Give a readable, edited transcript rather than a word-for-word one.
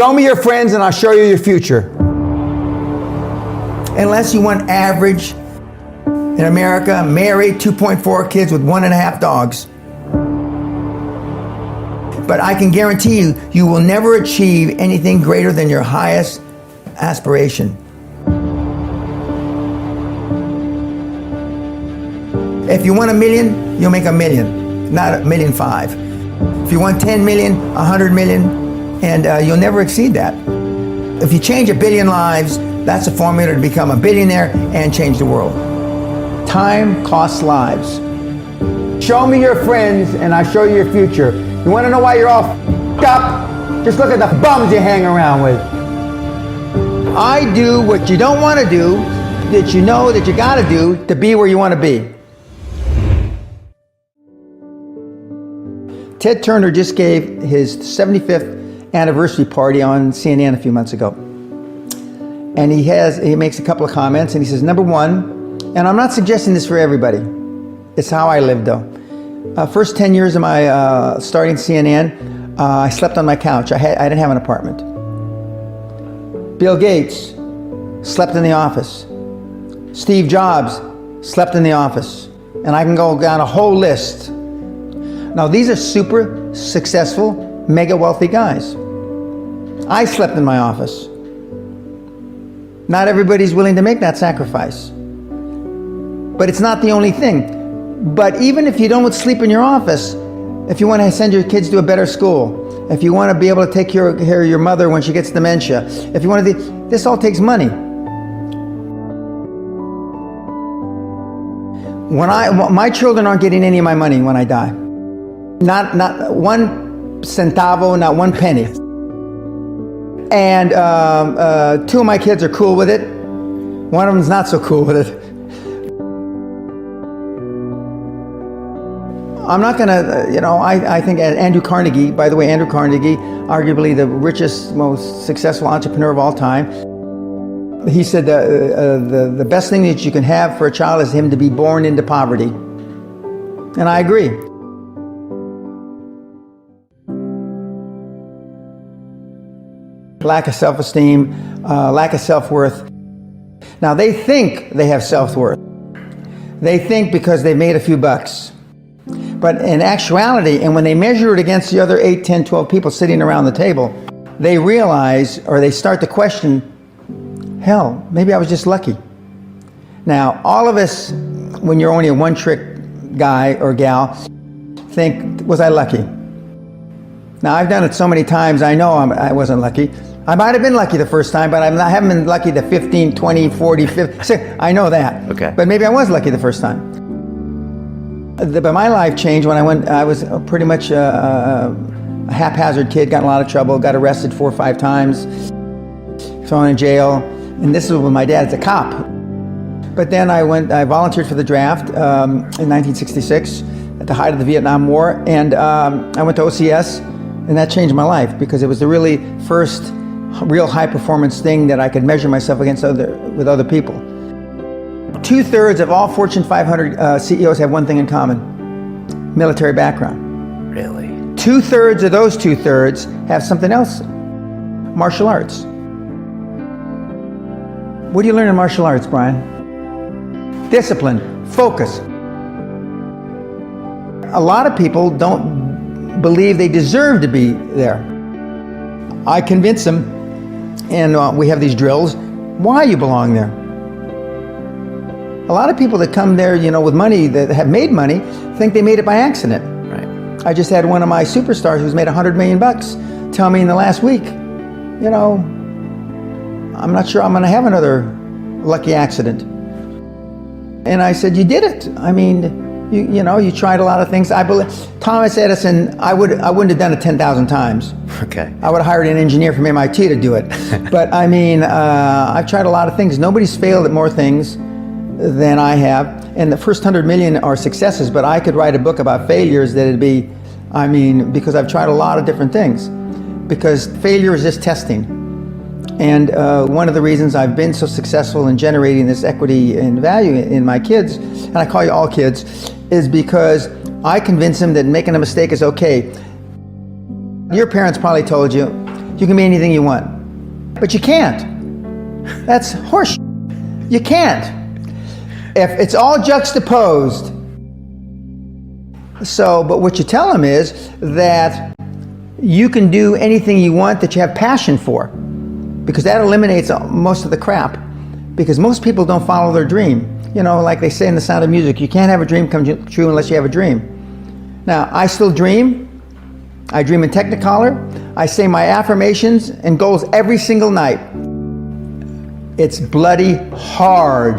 Show me your friends and I'll show you your future. Unless you want average in America, married, 2.4 kids with 1.5 dogs. But I can guarantee you, you will never achieve anything greater than your highest aspiration. If you want $1 million, you'll make $1 million, not $1.5 million. If you want 10 million, 100 million, and you'll never exceed that. If you change 1 billion lives, that's a formula to become a billionaire and change the world. Time costs lives. Show me your friends and I'll show you your future. You want to know why you're all f***ed up? Just look at the bums you hang around with. I do what you don't want to do, that you know that you got to do to be where you want to be. Ted Turner just gave his 75th anniversary party on CNN a few months ago. And he makes a couple of comments and he says, number one, and I'm not suggesting this for everybody, it's how I lived though. First 10 years of my starting CNN, I slept on my couch. I didn't have an apartment. Bill Gates slept in the office. Steve Jobs slept in the office. And I can go down a whole list. Now these are super successful, mega wealthy guys. I slept in my office. Not everybody's willing to make that sacrifice. But it's not the only thing. But even if you don't sleep in your office, if you want to send your kids to a better school, if you want to be able to take care of your mother when she gets dementia, if you want to, this all takes money. My children aren't getting any of my money when I die. Not 1 centavo, not 1 penny. And 2 of my kids are cool with it. One of them's not so cool with it. I'm not gonna, I think Andrew Carnegie, by the way, Andrew Carnegie, arguably the richest, most successful entrepreneur of all time, he said the best thing that you can have for a child is him to be born into poverty. And I agree. Lack of self-esteem, lack of self-worth. Now they think they have self-worth. They think because they made a few bucks. But in actuality, and when they measure it against the other 8, 10, 12 people sitting around the table, they realize, or they start to question, hell, maybe I was just lucky. Now, all of us, when you're only a one-trick guy or gal, think, was I lucky? Now, I've done it so many times, I know I wasn't lucky. I might have been lucky the first time, but I haven't been lucky the 15, 20, 40, 50, I know that. Okay. But maybe I was lucky the first time. But my life changed when I was pretty much a haphazard kid, got in a lot of trouble, got arrested 4 or 5 times, thrown in jail, and this was when my dad's a cop. But then I volunteered for the draft in 1966 at the height of the Vietnam War, and I went to OCS, and that changed my life because it was the really first real high performance thing that I could measure myself against with other people. 2/3 of all Fortune 500 CEOs have one thing in common: military background. Really? 2/3 of those 2/3 have something else: martial arts. What do you learn in martial arts, Brian? Discipline, focus. A lot of people don't believe they deserve to be there. I convince them, and we have these drills, why you belong there. A lot of people that come there, with money, that have made money, think they made it by accident. Right. I just had one of my superstars who's made $100 million tell me in the last week, I'm not sure I'm going to have another lucky accident. And I said, you did it. I mean, you tried a lot of things. I believe Thomas Edison, I wouldn't have done it 10,000 times. Okay. I would have hired an engineer from MIT to do it. But I mean, I've tried a lot of things. Nobody's failed at more things than I have. And the first 100 million are successes, but I could write a book about failures that'd be, because I've tried a lot of different things. Because failure is just testing. And one of the reasons I've been so successful in generating this equity and value in my kids, and I call you all kids, is because I convince them that making a mistake is okay. Your parents probably told you, You can be anything you want. But you can't. That's horse. You can't. If it's all juxtaposed. So, but what you tell them is that you can do anything you want that you have passion for, because that eliminates most of the crap. Because most people don't follow their dream. You know, like they say in The Sound of Music, you can't have a dream come true unless you have a dream. Now, I still dream. I dream in Technicolor. I say my affirmations and goals every single night. It's bloody hard.